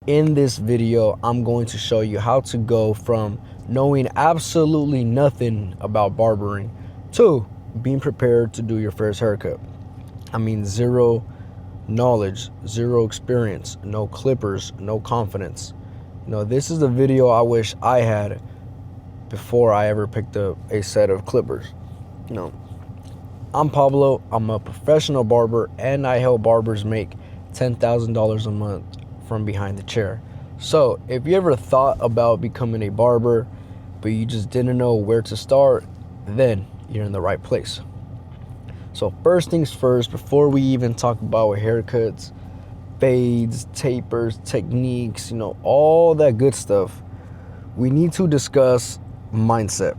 In this video, I'm going to show you how to go from knowing absolutely nothing about barbering to being prepared to do your first haircut. I mean, zero knowledge, zero experience, no clippers, no confidence. This is the video I wish I had before I ever picked up a set of clippers. I'm Pablo. I'm a professional barber, and I help barbers make $10,000 a month from behind the chair. So if you ever thought about becoming a barber, but you just didn't know where to start, then you're in the right place. So first things first, before we even talk about haircuts, fades, tapers, techniques, all that good stuff, we need to discuss mindset.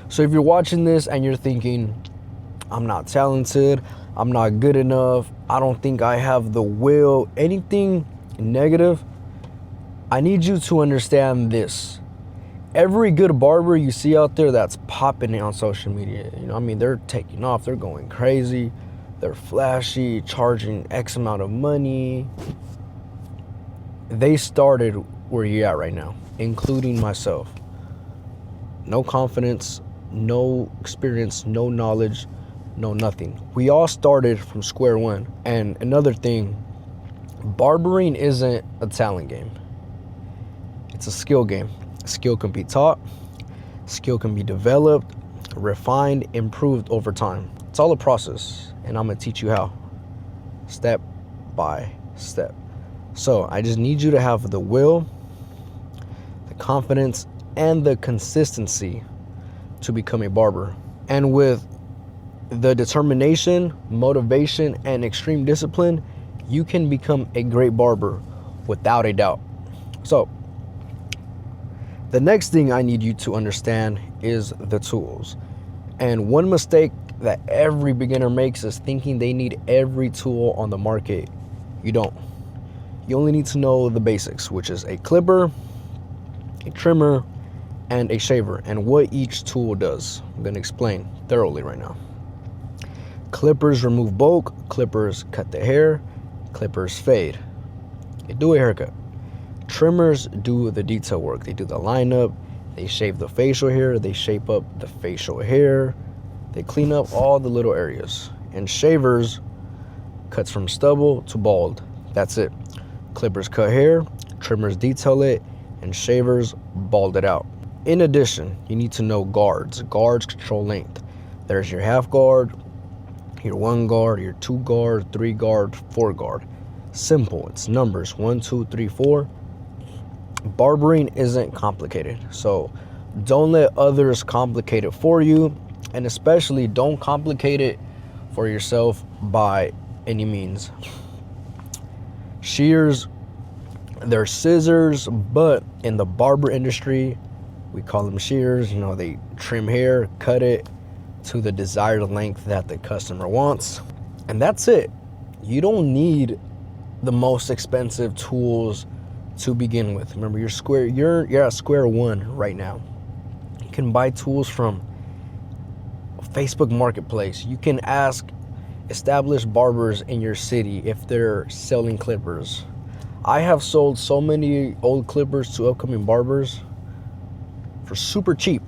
So if you're watching this and you're thinking, I'm not talented, I'm not good enough, I don't think I have the will, anything negative, I need you to understand this. Every good barber you see out there that's popping it on social media, they're taking off, they're going crazy, they're flashy, charging X amount of money. They started where you're at right now, including myself. No confidence, no experience, no knowledge, no nothing. We all started from square one. And another thing, barbering isn't a talent game. It's a skill game. Skill can be taught, skill can be developed, refined, improved over time. It's all a process, and I'm gonna teach you how, step by step. So I just need you to have the will, the confidence, and the consistency to become a barber. And with the determination, motivation, and extreme discipline, you can become a great barber without a doubt. So the next thing I need you to understand is the tools. And one mistake that every beginner makes is thinking they need every tool on the market. You don't. You only need to know the basics, which is a clipper, a trimmer, and a shaver, and what each tool does. I'm going to explain thoroughly right now. Clippers remove bulk, clippers cut the hair, clippers fade. They do a haircut. Trimmers do the detail work. They do the lineup, they shave the facial hair, they shape up the facial hair, they clean up all the little areas. And shavers cuts from stubble to bald. That's it. Clippers cut hair, trimmers detail it, and shavers bald it out. In addition, you need to know guards. Guards control length. There's your half guard, your 1 guard, your 2 guard, 3 guard, 4 guard. Simple. It's numbers 1, 2, 3, 4. Barbering isn't complicated, so don't let others complicate it for you, and especially don't complicate it for yourself by any means. Shears, they're scissors, but in the barber industry, we call them shears. They trim hair, cut it to the desired length that the customer wants, and that's it. You don't need the most expensive tools to begin with. Remember, you're at square one right now. You can buy tools from Facebook Marketplace. You can ask established barbers in your city if they're selling clippers. I have sold so many old clippers to upcoming barbers for super cheap.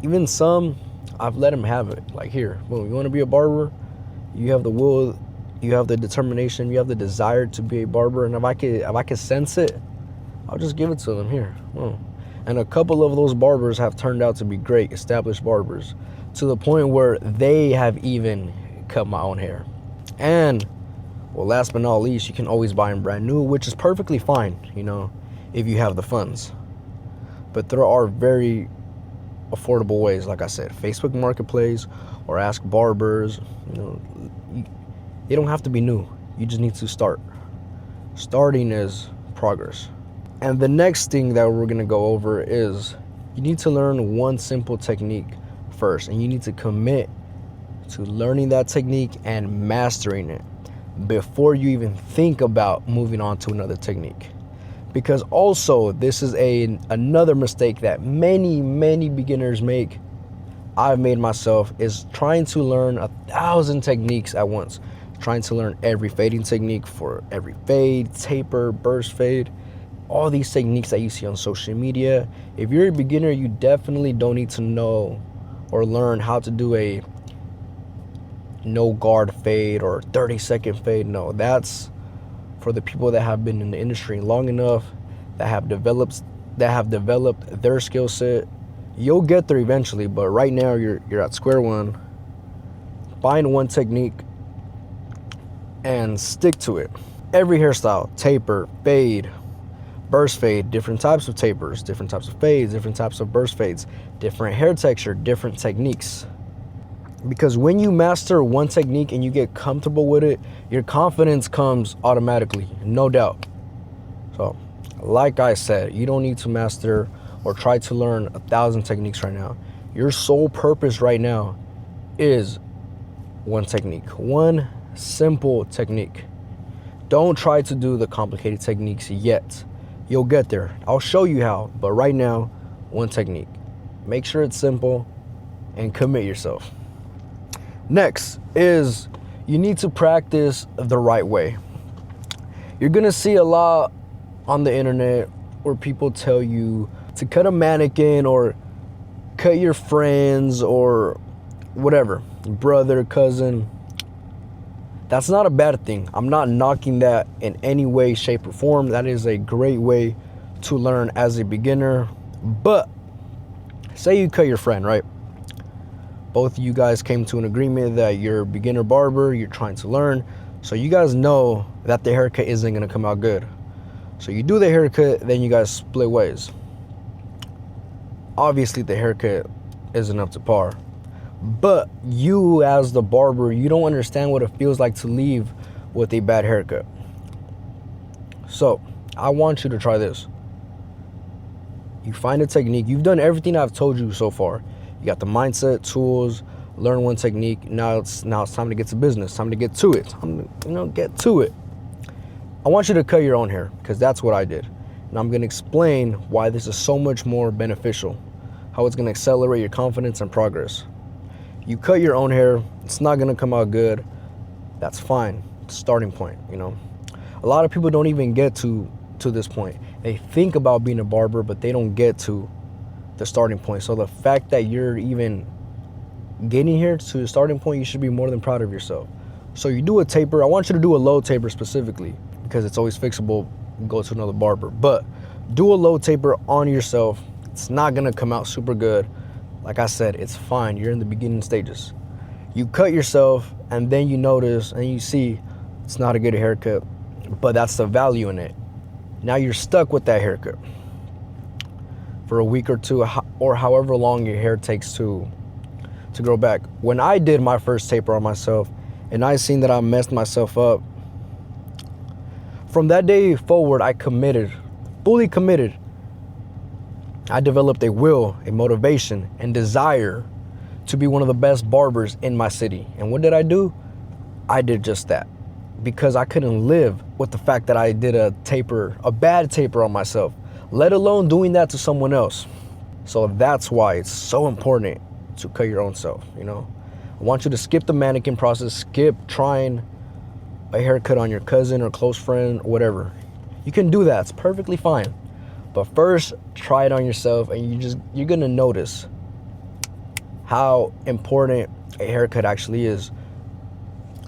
Even some, I've let them have it. Like, here, boom, you want to be a barber? You have the will, you have the determination, you have the desire to be a barber, and if I could sense it, I'll just give it to them. Here. Boom. And a couple of those barbers have turned out to be great established barbers, to the point where they have even cut my own hair. And well, last but not least, you can always buy them brand new, which is perfectly fine, if you have the funds. But there are very affordable ways, like I said, Facebook Marketplace, or ask barbers. You don't have to be new. You just need to start. Starting is progress. And the next thing that we're gonna go over is you need to learn one simple technique first, and you need to commit to learning that technique and mastering it before you even think about moving on to another technique. Because also, this is another mistake that many beginners make. I've made myself, is trying to learn 1,000 techniques at once, trying to learn every fading technique for every fade, taper, burst fade, all these techniques that you see on social media. If you're a beginner, you definitely don't need to know or learn how to do a no guard fade or 30-second fade. No, that's for the people that have been in the industry long enough, that have developed their skill set. You'll get there eventually, but right now you're at square one. Find one technique and stick to it. Every hairstyle, taper, fade, burst fade, different types of tapers, different types of fades, different types of burst fades, different hair texture, different techniques. Because when you master one technique and you get comfortable with it, your confidence comes automatically, no doubt. So, like I said, you don't need to master or try to learn 1,000 techniques right now. Your sole purpose right now is one technique, one simple technique. Don't try to do the complicated techniques yet. You'll get there. I'll show you how, but right now, one technique. Make sure it's simple and commit yourself. Next is you need to practice the right way. You're gonna see a lot on the internet where people tell you to cut a mannequin or cut your friends or whatever, brother, cousin. That's not a bad thing. I'm not knocking that in any way, shape, or form. That is a great way to learn as a beginner. But say you cut your friend, right? Both of you guys came to an agreement that you're a beginner barber, you're trying to learn. So you guys know that the haircut isn't gonna come out good. So you do the haircut, then you guys split ways. Obviously the haircut isn't up to par. But you as the barber, you don't understand what it feels like to leave with a bad haircut. So I want you to try this. You find a technique. You've done everything I've told you so far. You got the mindset, tools, learn one technique. Now it's time to get to business. Time to get to it. Get to it. I want you to cut your own hair because that's what I did. And I'm going to explain why this is so much more beneficial, how it's going to accelerate your confidence and progress. You cut your own hair, it's not gonna come out good. That's fine. Starting point, A lot of people don't even get to this point. They think about being a barber, but they don't get to the starting point. So the fact that you're even getting here to the starting point, you should be more than proud of yourself. So you do a taper. I want you to do a low taper specifically because it's always fixable. Go to another barber, but do a low taper on yourself. It's not gonna come out super good. Like I said, it's fine. You're in the beginning stages. You cut yourself and then you notice and you see it's not a good haircut, but that's the value in it. Now you're stuck with that haircut for a week or two or however long your hair takes to grow back. When I did my first taper on myself and I seen that I messed myself up, from that day forward, I committed, fully committed. I developed a will, a motivation, and desire to be one of the best barbers in my city. And what did I do? I did just that because I couldn't live with the fact that I did a bad taper on myself, let alone doing that to someone else. So that's why it's so important to cut your own self, I want you to skip the mannequin process, skip trying a haircut on your cousin or close friend or whatever. You can do that, it's perfectly fine. But first, try it on yourself and you're gonna notice how important a haircut actually is.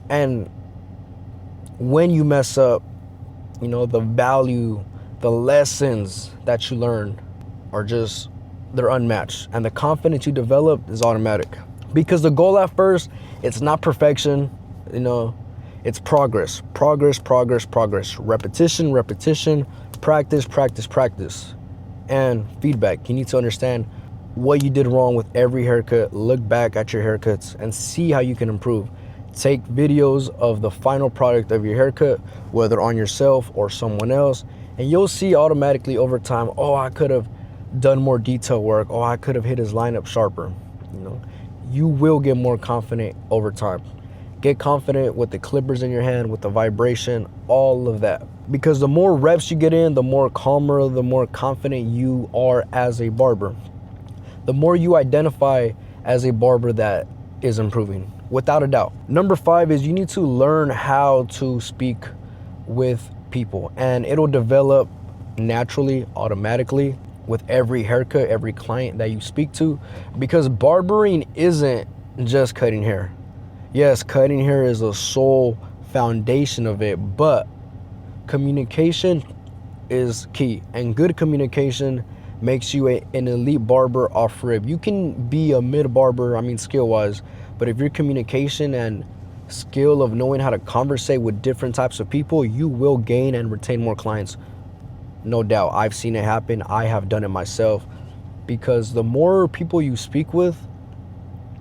And when you mess up, the value, the lessons that you learn are they're unmatched. And the confidence you develop is automatic. Because the goal at first, it's not perfection, it's progress. Repetition, practice, and feedback. You need to understand what you did wrong with every haircut. Look back at your haircuts and see how you can improve. Take videos of the final product of your haircut, whether on yourself or someone else, and you'll see automatically over time, oh, I could have done more detail work. Oh, I could have hit his lineup sharper. You will get more confident over time. Get confident with the clippers in your hand, with the vibration, all of that. Because the more reps you get in, the more calmer, the more confident you are as a barber. The more you identify as a barber that is improving. without a doubt. Number 5 is you need to learn how to speak with people, and it'll develop naturally, automatically, with every haircut, every client that you speak to, because barbering isn't just cutting hair. Yes, cutting hair is a sole foundation of it, but communication is key, and good communication makes you an elite barber off rip. You can be a mid barber, skill wise, but if your communication and skill of knowing how to conversate with different types of people, you will gain and retain more clients. No doubt. I've seen it happen. I have done it myself, because the more people you speak with,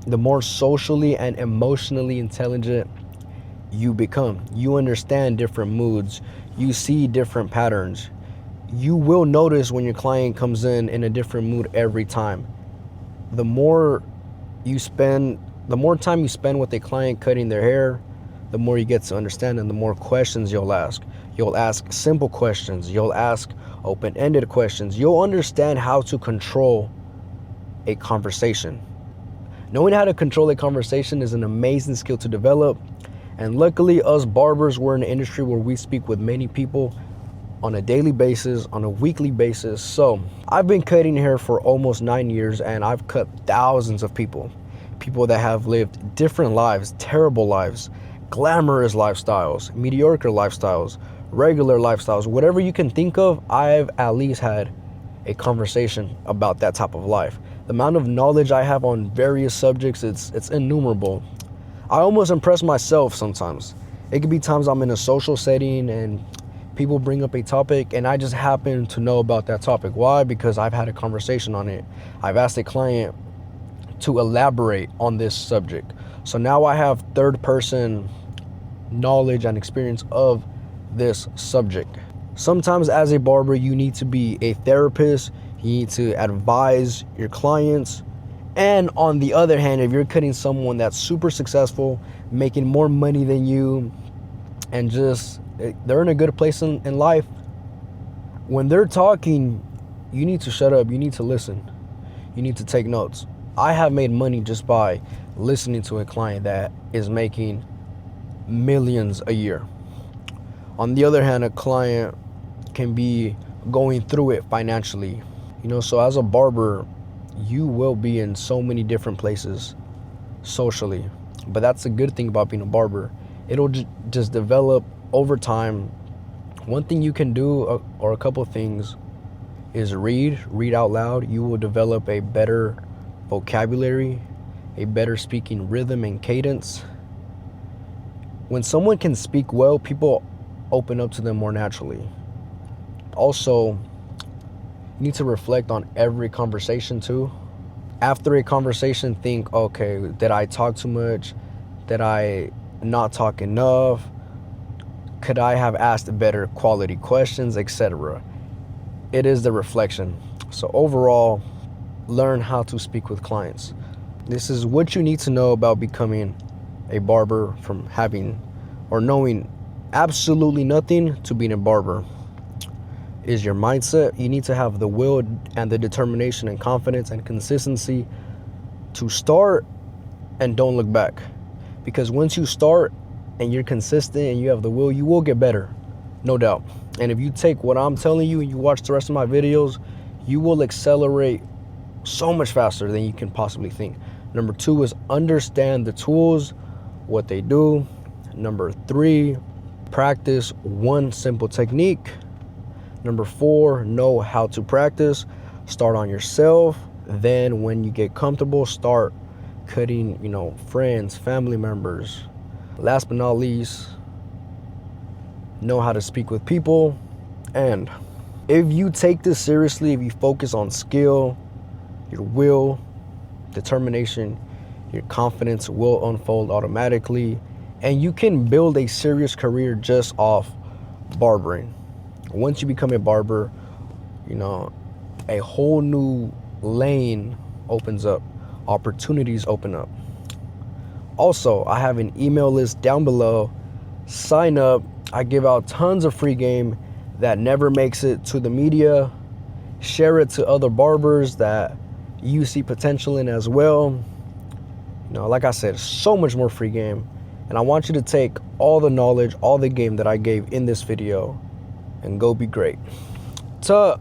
the more socially and emotionally intelligent you become. You understand different moods. You see different patterns. You will notice when your client comes in a different mood every time. The more time you spend with a client cutting their hair, the more you get to understand, and the more questions you'll ask. You'll ask simple questions. You'll ask open-ended questions. You'll understand how to control a conversation. Knowing how to control a conversation is an amazing skill to develop. And luckily, us barbers, we're in an industry where we speak with many people on a daily basis, on a weekly basis. So I've been cutting hair for almost 9 years, and I've cut thousands of people that have lived different lives, terrible lives, glamorous lifestyles, mediocre lifestyles, regular lifestyles, whatever you can think of. I've at least had a conversation about that type of life. The amount of knowledge I have on various subjects, it's innumerable. I almost impress myself sometimes. It could be times I'm in a social setting and people bring up a topic and I just happen to know about that topic. Why? Because I've had a conversation on it. I've asked a client to elaborate on this subject. So now I have third person knowledge and experience of this subject. Sometimes as a barber, you need to be a therapist. You need to advise your clients. And on the other hand, if you're cutting someone that's super successful, making more money than you, and just they're in a good place in life, when they're talking, you need to shut up. You need to listen. You need to take notes. I have made money just by listening to a client that is making millions a year. On the other hand, a client can be going through it financially. So as a barber, you will be in so many different places socially. But that's a good thing about being a barber. It'll just develop over time. One thing you can do, or a couple of things, is read out loud. You will develop a better vocabulary, a better speaking rhythm and cadence. When someone can speak well, people open up to them more naturally. Also, you need to reflect on every conversation too. After a conversation, think, okay, did I talk too much? Did I not talk enough? Could I have asked better quality questions, etc.? It is the reflection. So overall, learn how to speak with clients. This is what you need to know about becoming a barber, from having or knowing absolutely nothing to being a barber. Is your mindset. You need to have the will and the determination and confidence and consistency to start and don't look back. Because once you start and you're consistent and you have the will, you will get better, no doubt. And if you take what I'm telling you and you watch the rest of my videos, you will accelerate so much faster than you can possibly think. Number 2 is understand the tools, what they do. Number 3, practice one simple technique. Number 4, know how to practice. Start on yourself. Then when you get comfortable, start cutting, friends, family members. Last but not least, know how to speak with people. And if you take this seriously, if you focus on skill, your will, determination, your confidence will unfold automatically. And you can build a serious career just off barbering. Once you become a barber, a whole new lane opens up. Opportunities open up. Also, I have an email list down below. Sign up. I give out tons of free game that never makes it to the media. Share it to other barbers that you see potential in as well. You know, like I said, so much more free game. And I want you to take all the knowledge, all the game that I gave in this video and go be great. Tuh.